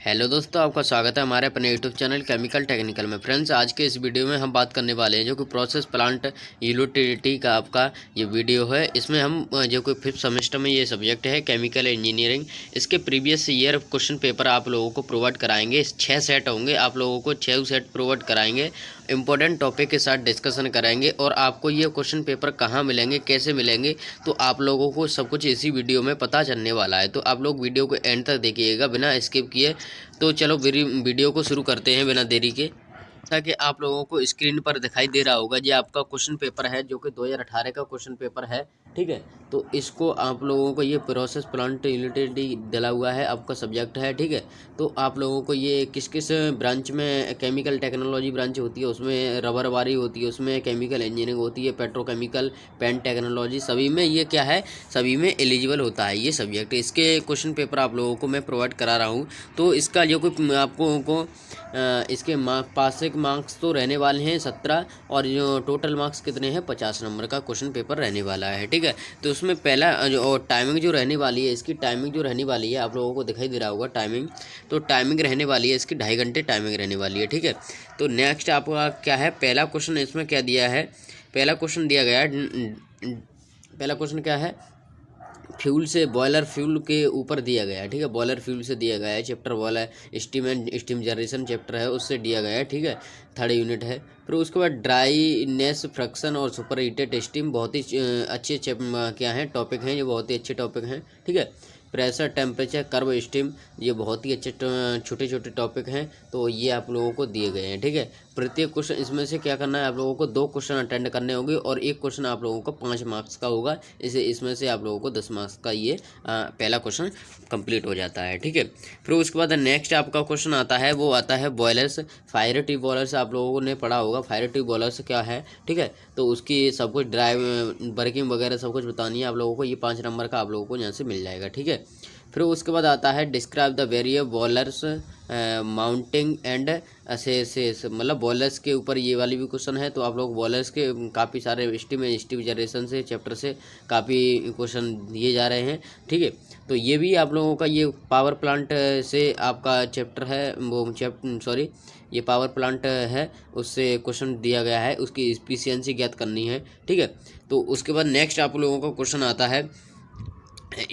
Hello दोस्तों, आपका स्वागत है हमारे अपने यूट्यूब चैनल केमिकल टेक्निकल में। फ्रेंड्स, आज के इस वीडियो में हम बात करने वाले हैं जो कि प्रोसेस प्लांट यूटिलिटी का आपका ये वीडियो है। इसमें हम जो कि 5th सेमेस्टर में ये सब्जेक्ट है केमिकल इंजीनियरिंग, इसके प्रीवियस ईयर क्वेश्चन पेपर आप लोगों को प्रोवाइड कराएंगे। 6 सेट होंगे, आप लोगों को 6 सेट प्रोवाइड कराएंगे। इंपॉर्टेंट टॉपिक के साथ डिस्कशन कराएंगे और आपको ये क्वेश्चन पेपर कहाँ मिलेंगे, कैसे मिलेंगे, तो आप लोगों को सब कुछ इसी वीडियो में पता चलने वाला है। तो आप लोग वीडियो को एंड तक देखिएगा बिना स्किप किए। तो चलो वीडियो को शुरू करते हैं बिना देरी के। ताकि आप लोगों को स्क्रीन पर दिखाई दे रहा होगा, ये आपका क्वेश्चन पेपर है जो कि 2018 का क्वेश्चन पेपर है। ठीक है, तो इसको आप लोगों को ये प्रोसेस प्लांट यूटिलिटी डला हुआ है, आपका सब्जेक्ट है। ठीक है, तो आप लोगों को ये किस किस ब्रांच में, केमिकल टेक्नोलॉजी ब्रांच होती है उसमें रबर वारी होती है, उसमें केमिकल इंजीनियरिंग होती है, पेट्रोकेमिकल, पेन टेक्नोलॉजी, सभी में ये क्या है, सभी में एलिजिबल होता है ये सब्जेक्ट। इसके क्वेश्चन पेपर आप लोगों को मैं प्रोवाइड करा रहा हूँ। तो इसका जो कोई आपको इसके पासिक मार्क्स तो रहने वाले हैं 17, और जो टोटल मार्क्स कितने हैं 50 नंबर का क्वेश्चन पेपर रहने वाला है। ठीक है, तो उसमें पहला जो टाइमिंग जो रहने वाली है, इसकी टाइमिंग जो रहने वाली है आप लोगों को दिखाई दे रहा होगा टाइमिंग। तो टाइमिंग रहने वाली है इसकी 2.5 घंटे टाइमिंग रहने वाली है। ठीक है, तो नेक्स्ट आपका क्या है, पहला क्वेश्चन इसमें क्या दिया है, पहला क्वेश्चन दिया गया है, पहला क्वेश्चन क्या है, फ्यूल से, बॉयलर फ्यूल के ऊपर दिया गया है। ठीक है, बॉयलर फ्यूल से दिया गया है, chapter boiler steam and steam generation chapter है, उससे दिया गया है। ठीक है, 3rd यूनिट है। फिर उसके बाद ड्राईनेस फ्रैक्शन और सुपर हीटेड स्टीम, बहुत ही अच्छे क्या हैं टॉपिक हैं, ये बहुत ही अच्छे टॉपिक हैं। ठीक है, प्रेशर, टेम्परेचर, कर्व, स्टीम, ये बहुत ही अच्छे छोटे छोटे टॉपिक हैं, तो ये आप लोगों को दिए गए हैं। ठीक है, प्रत्येक क्वेश्चन इसमें से क्या करना है, आप लोगों को 2 क्वेश्चन अटेंड करने होंगे और एक क्वेश्चन आप लोगों को 5 मार्क्स का होगा। इसमें से आप लोगों को 10 मार्क्स का ये पहला क्वेश्चन कंप्लीट हो जाता है। ठीक है, फिर उसके बाद नेक्स्ट आपका क्वेश्चन आता है, वो आता है बॉयलर्स, फायर ट्यूब बॉयलर्स आप लोगों ने पढ़ा होगा। फायर ट्यूब बॉयलर्स क्या है, ठीक है, तो उसकी सब कुछ ड्राइव वर्किंग वगैरह सब कुछ बतानी है आप लोगों को। ये 5 नंबर का आप लोगों को यहाँ से मिल जाएगा। ठीक है, फिर उसके बाद आता है describe the variable boilers mounting and assesses, मतलब बॉयलर्स के ऊपर ये वाली भी क्वेश्चन है। तो आप लोग बॉयलर्स के काफ़ी सारे स्टीम जनरेशन से चैप्टर से काफ़ी क्वेश्चन दिए जा रहे हैं। ठीक है, तो ये भी आप लोगों का ये पावर प्लांट से आपका चैप्टर है, वो सॉरी ये पावर प्लांट है, उससे क्वेश्चन दिया गया है, उसकी एफिशिएंसी ज्ञात करनी है। ठीक है, तो उसके बाद नेक्स्ट आप लोगों का क्वेश्चन आता है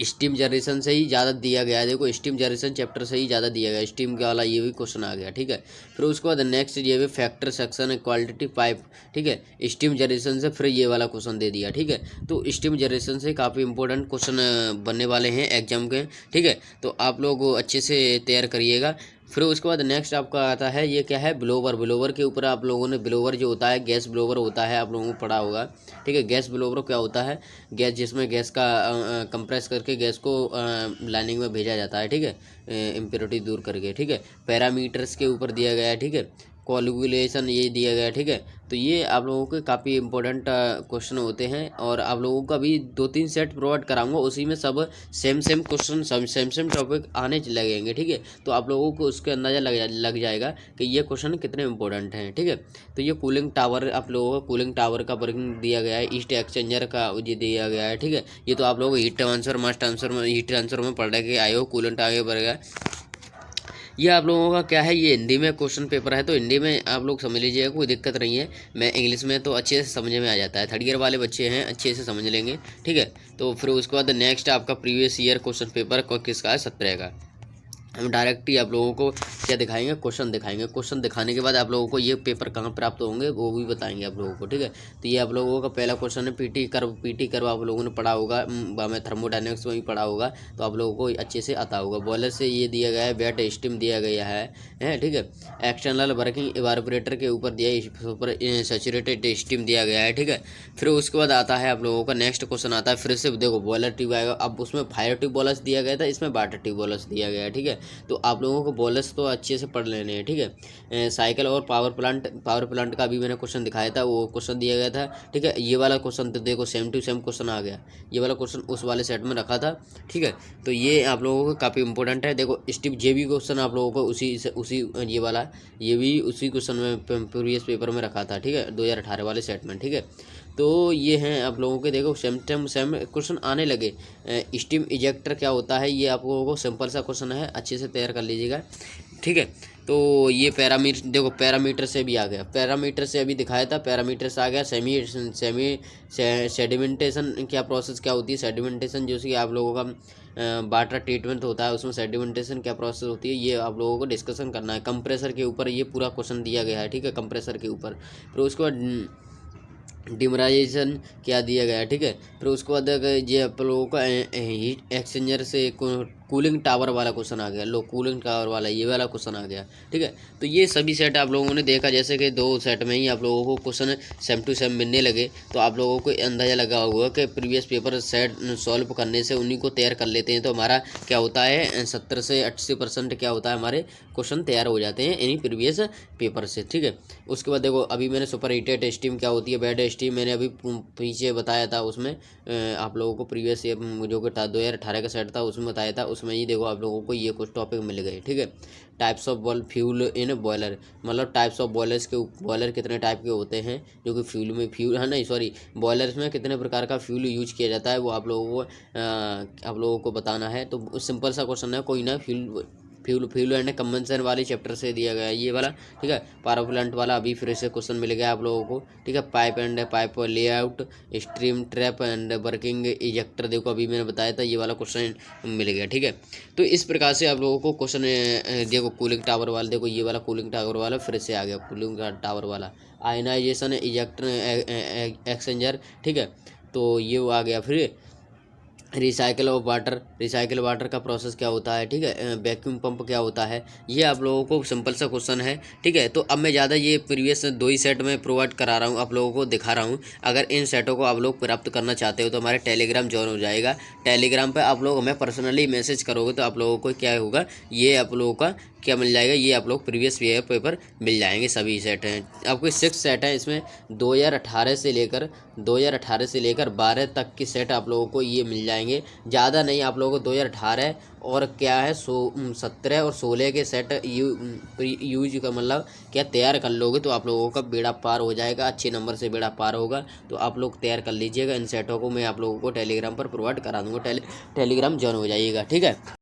स्टीम जनरेशन से ही ज़्यादा दिया गया है। देखो, स्टीम जनरेशन चैप्टर से ही ज़्यादा दिया गया है, स्टीम के वाला ये भी क्वेश्चन आ गया। ठीक है, फिर उसके बाद नेक्स्ट ये भी फैक्टर, सेक्शन, क्वालिटी पाइप। ठीक है, स्टीम जनरेशन से फिर ये वाला क्वेश्चन दे दिया। ठीक है, तो स्टीम जनरेशन से काफ़ी इंपॉर्टेंट क्वेश्चन बनने वाले हैं एग्जाम के। ठीक है, तो आप लोग अच्छे से तैयार करिएगा। फिर उसके बाद नेक्स्ट आपका आता है, ये क्या है, ब्लोवर। ब्लोवर के ऊपर आप लोगों ने, ब्लोवर जो होता है, गैस ब्लोवर होता है, आप लोगों को पढ़ा होगा। ठीक है, गैस ब्लोवर क्या होता है, गैस जिसमें गैस का कंप्रेस करके गैस को लाइनिंग में भेजा जाता है। ठीक है, इम्प्योरिटी दूर करके। ठीक है, पैरामीटर्स के ऊपर दिया गया है। ठीक है, कैलकुलेशन ये दिया गया है। ठीक है, तो ये आप लोगों के काफ़ी इंपॉर्टेंट क्वेश्चन होते हैं, और आप लोगों का भी 2-3 सेट प्रोवाइड कराऊंगा, उसी में सब सेम क्वेश्चन, सब सेम टॉपिक आने लगेंगे। ठीक है, तो आप लोगों को उसके अंदाज़ा लग जाएगा कि ये क्वेश्चन कितने इंपॉर्टेंट हैं। ठीक है, तो ये कूलिंग टावर, आप लोगों को कूलिंग टावर का वर्किंग दिया गया है, ईस्ट एक्सचेंजर का ये दिया गया है। ठीक है, ये तो आप लोग हीट ट्रांसफर, मास ट्रांसफर में, हीट ट्रांसफर में पढ़ के आए हो, कूलेंट आगे बढ़ेगा। ये आप लोगों का क्या है, ये हिंदी में क्वेश्चन पेपर है, तो हिंदी में आप लोग समझ लीजिएगा, कोई दिक्कत नहीं है। मैं इंग्लिश में तो अच्छे से समझ में आ जाता है, 3rd ईयर वाले बच्चे हैं अच्छे से समझ लेंगे। ठीक है, तो फिर उसके बाद नेक्स्ट आपका प्रीवियस ईयर क्वेश्चन पेपर किसका है, 17 का। हम डायरेक्ट ही आप लोगों को क्या दिखाएंगे, क्वेश्चन दिखाएंगे। क्वेश्चन दिखाने के बाद आप लोगों को ये पेपर कहाँ प्राप्त होंगे वो भी बताएंगे आप लोगों को। ठीक है, तो ये आप लोगों का पहला क्वेश्चन है पीटी कर्व आप लोगों ने पढ़ा होगा, में थर्मोडायनेमिक्स में भी पढ़ा होगा, तो आप लोगों को अच्छे से आता होगा। बॉयलर से ये दिया गया है, वेट स्टीम दिया गया है। ठीक है, एक्सटर्नल वर्किंग इवापोरेटर के ऊपर ऊपर सैचुरेटेड स्टीम दिया गया है। ठीक है, फिर उसके बाद आता है आप लोगों का नेक्स्ट क्वेश्चन आता है, फिर से देखो बॉयलर ट्यूब आएगा। अब उसमें फायर ट्यूब बॉयलर्स दिया गया था, इसमें वाटर ट्यूब बॉयलर्स दिया गया है। ठीक है, तो आप लोगों को बॉयलर्स तो अच्छे से पढ़ लेने हैं। ठीक है, साइकिल और पावर प्लांट का भी मैंने क्वेश्चन दिखाया था, वो क्वेश्चन दिया गया था। ठीक है, ये वाला क्वेश्चन तो देखो सेम टू सेम क्वेश्चन आ गया, ये वाला क्वेश्चन उस वाले सेट में रखा था। ठीक है, तो ये आप लोगों को काफ़ी इंपॉर्टेंट है। देखो स्टीप जे भी क्वेश्चन आप लोगों को उसी ये वाला, ये भी उसी क्वेश्चन में प्रीवियस पेपर में रखा था। ठीक है, 2018 वाले सेट में। ठीक है, तो ये हैं आप लोगों के, देखो सेम क्वेश्चन आने लगे। स्टीम इजेक्टर क्या होता है, ये आप लोगों को सिंपल सा क्वेश्चन है, अच्छे से तैयार कर लीजिएगा, ठीक है। तो ये पैरामीटर, देखो पैरामीटर से भी आ गया, पैरामीटर से अभी दिखाया था, पैरामीटर से आ गया। सेमी सेडिमेंटेशन क्या प्रोसेस क्या होती है, सेडिमेंटेशन जो कि आप लोगों का वाटर ट्रीटमेंट होता है, उसमें सेडिमेंटेशन क्या प्रोसेस होती है, ये आप लोगों को डिस्कशन करना है। कंप्रेसर के ऊपर ये पूरा क्वेश्चन दिया गया है, ठीक है, कंप्रेसर के ऊपर। फिर उसके बाद डिमराइजेशन क्या दिया गया है, ठीक है। फिर उसके बाद ये आप लोगों का हीट एक्सचेंजर से कूलिंग टावर वाला क्वेश्चन आ गया, लो कूलिंग टावर वाला ये वाला क्वेश्चन आ गया, ठीक है। तो ये सभी सेट आप लोगों ने देखा, जैसे कि 2 सेट में ही आप लोगों को क्वेश्चन सेम टू सेम मिलने लगे, तो आप लोगों को अंदाज़ा लगा होगा कि प्रीवियस पेपर सेट सॉल्व करने से उन्हीं को तैयार कर लेते हैं, तो हमारा क्या होता है 70 से 80% क्या होता है, हमारे क्वेश्चन तैयार हो जाते हैं इन्हीं प्रीवियस पेपर से, ठीक है। उसके बाद देखो अभी मैंने सुपर हीटेड स्टीम क्या होती है, बेड स्टीम मैंने अभी पीछे बताया था, उसमें आप लोगों को प्रीवियस जो कि 2018 का सेट था उसमें बताया था, उसमें ही देखो आप लोगों को ये कुछ टॉपिक मिल गए, ठीक है। Types of fuel in boiler, मतलब टाइप्स ऑफ बॉयलर्स के, बॉयलर कितने टाइप के होते हैं जो कि फ्यूल है, नहीं सॉरी, बॉयलर्स में कितने प्रकार का फ्यूल यूज किया जाता है, वो आप लोगों को बताना है। तो सिंपल सा क्वेश्चन है, कोई ना फ्यूल एंड कन्वेंशन वाले चैप्टर से दिया गया है ये वाला, ठीक है। पावर प्लांट वाला अभी फिर से क्वेश्चन मिल गया आप लोगों को, ठीक है। Pipe layout, stream trap and working ejector, देखो अभी मैंने बताया था, ये वाला क्वेश्चन मिल गया, ठीक है। तो इस प्रकार से आप लोगों को क्वेश्चन देखो कूलिंग टावर वाला, देखो ये वाला कूलिंग टावर वाला फिर से आ गया, कूलिंग टावर वाला। आयनाइजेशन इजेक्टर एक्सचेंजर, ठीक है, तो ये वो आ गया। फिर रिसाइकिल वाटर का प्रोसेस क्या होता है, ठीक है। वैक्यूम पंप क्या होता है, ये आप लोगों को सिंपल सा क्वेश्चन है, ठीक है। तो अब मैं ज़्यादा ये प्रीवियस 2 ही सेट में प्रोवाइड करा रहा हूँ, आप लोगों को दिखा रहा हूँ। अगर इन सेटों को आप लोग प्राप्त करना चाहते हो तो हमारे टेलीग्राम ज्वाइन हो जाएगा। टेलीग्राम पर आप लोग हमें पर्सनली मैसेज करोगे तो आप लोगों को क्या होगा, ये आप लोगों का क्या मिल जाएगा, ये आप लोग प्रीवियस पेपर मिल जाएंगे। सभी सेट हैं आपको, 6 सेट हैं इसमें, 2018 से लेकर 12 तक की सेट आप लोगों को ये मिल जाएंगे, ज़्यादा नहीं। आप लोगों को 2018 और क्या है 17 और 16 के सेट यूज का मतलब क्या तैयार कर लोगे तो आप लोगों का बेड़ा पार हो जाएगा, अच्छे नंबर से बेड़ा पार होगा। तो आप लोग तैयार कर लीजिएगा, इन सेटों को मैं आप लोगों को टेलीग्राम पर प्रोवाइड करा दूँगा, टेलीग्राम ज्वाइन हो जाइएगा, ठीक है।